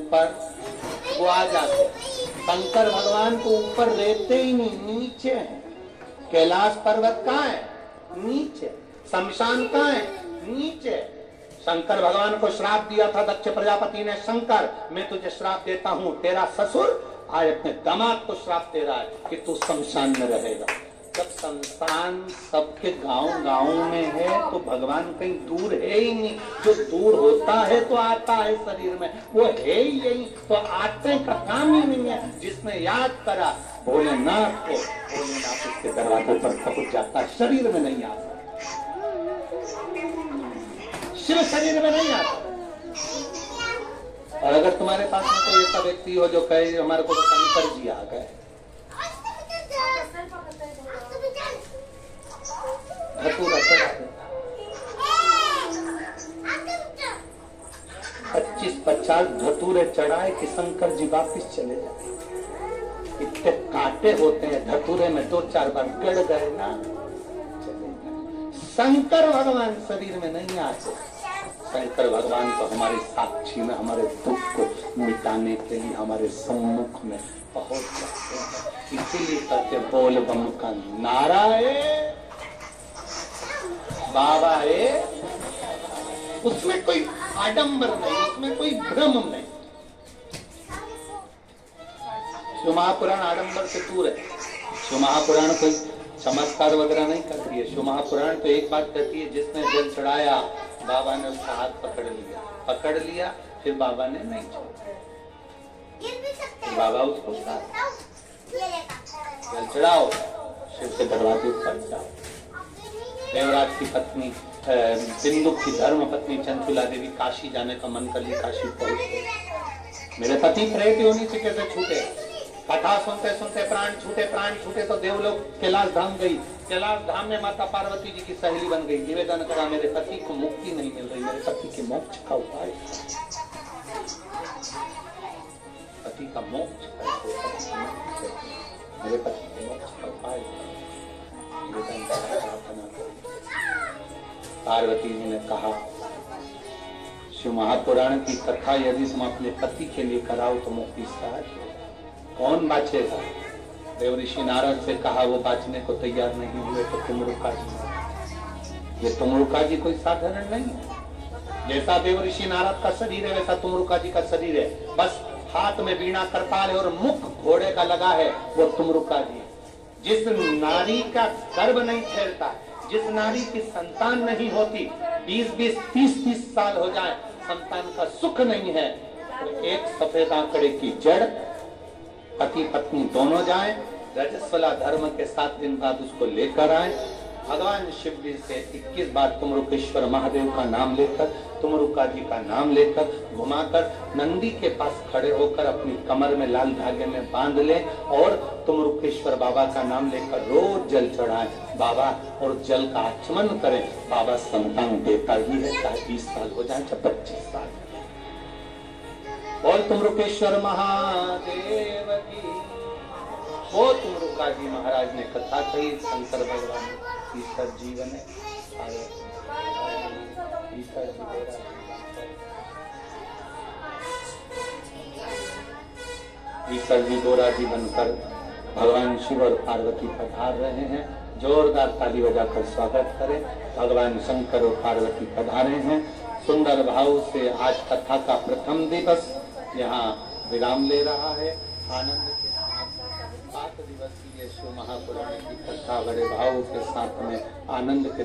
ऊपर, वो आ जाते। शंकर भगवान को ऊपर रहते ही नहीं, नीचे है। कैलाश पर्वत कहाँ है? नीचे। शमशान कहाँ है? नीचे। शंकर भगवान को श्राप दिया था दक्ष प्रजापति ने, शंकर मैं तुझे श्राप देता हूं, तेरा ससुर आज अपने दामाद को श्राप दे रहा है कि तू शमशान में रहेगा। जब शमशान सबके गांव में है तो भगवान कहीं दूर है ही नहीं। जो दूर होता है तो आता है शरीर में, वो है ही यही, तो आते का काम ही नहीं है। जिसने याद करा भोलेनाथ को, भोलेनाथ उसके दरवाजे पर पहुंच जाता है, शरीर में नहीं आता। शिव शरीर में नहीं आता। और अगर तुम्हारे पास में कोई ऐसा व्यक्ति हो जो कहे हमारे को शंकर जी आ गए, धतूरा चढ़ाते 25-50 धतूरे चढ़ाए कि शंकर जी वापिस चले जाते। इतने कांटे होते हैं धतूरे में, 2-4 बार गड़ गए ना चले गए। शंकर भगवान शरीर में नहीं आते। शंकर भगवान तो हमारे साक्षी में, हमारे दुख को मिटाने के लिए हमारे सम्मुख में पहुंच जाते हैं। इसीलिए कहते बोल बम का नारा है, बाबा है, उसमें कोई आडंबर नहीं, उसमें कोई भ्रम नहीं। शिव महापुराण आडंबर से दूर है। शिव महापुराण कोई चमत्कार वगैरह नहीं करती है। शिव महापुराण तो एक बात कहती है, जिसने जल चढ़ाया बाबा ने उसका हाथ पकड़ लिया, फिर बाबा ने नहीं छोड़ा, बाबा उसको जल चढ़ाओ, शिव के दरवाजे पर जाओ। देवराज की पत्नी बिंदु की धर्म पत्नी चंचुला देवी काशी जाने का मन कर ली, काशी पहुंच। मेरे पति प्रेत योनि से कैसे छूटे? कथा सुनते सुनते प्राण छूटे तो देवलोक कैलाश धाम गई। कैलाश धाम में माता पार्वती जी की सहेली बन गई। निवेदन करा, मेरे पति को मुक्ति नहीं मिल रही, मेरे पति के मोक्ष का उपाय। पति का मोक्ष कैसे? मेरे पति के मोक्ष का उपाय। निवेदन करा, पार्वती जी ने कहा, शिव महापुराण की कथा यदि तुम अपने पति के लिए कराओ तो मुक्ति सहज। कौन बाचेगा? देव ऋषि नारद से कहा, वो बाचने को तैयार नहीं हुए तो तुमरुका जी। ये तुमरुका जी कोई साधारण नहीं है। जैसा देव ऋषि नारद का शरीर है वैसा तुमरुका जी का शरीर है। बस हाथ में वीणा करताल है और मुख घोड़े का लगा है, वो तुमरुका जी। जिस नारी का गर्भ नहीं ठहरता, जिस नारी की संतान नहीं होती, 20-20, 30-30 साल हो जाए, संतान का सुख नहीं है, तो एक सफेद आंकड़े की जड़ पति पत्नी दोनों जाएं, रजस्वला धर्म के 7 दिन बाद उसको लेकर आए। भगवान शिव जी से 21 बार तुमरुकेश्वर महादेव का नाम लेकर, तुमरुका जी का नाम लेकर घुमाकर नंदी के पास खड़े होकर अपनी कमर में लाल धागे में बांध ले और तुमरुकेश्वर बाबा का नाम लेकर रोज जल चढ़ाएं बाबा, और जल का आचमन करें। बाबा संतान देता ही है, चाहे 20 साल हो जाए चाहे 25 साल। बोल तुमरुकेश्वर महादेव की। वो तुमरुका जी महाराज ने कथा कही, शंकर भगवान ईश्वर जीवन ईश्वर जी गोरा जी बनकर भगवान शिव और पार्वती पधार रहे हैं। जोरदार ताली बजाकर स्वागत करें। भगवान शंकर और पार्वती पधारे हैं। सुंदर भाव से आज कथा का प्रथम दिवस यहाँ विराम ले रहा है। आनंद के साथ 7 दिवसीय शिव महापुराण की कथा बड़े भाव के साथ में आनंद के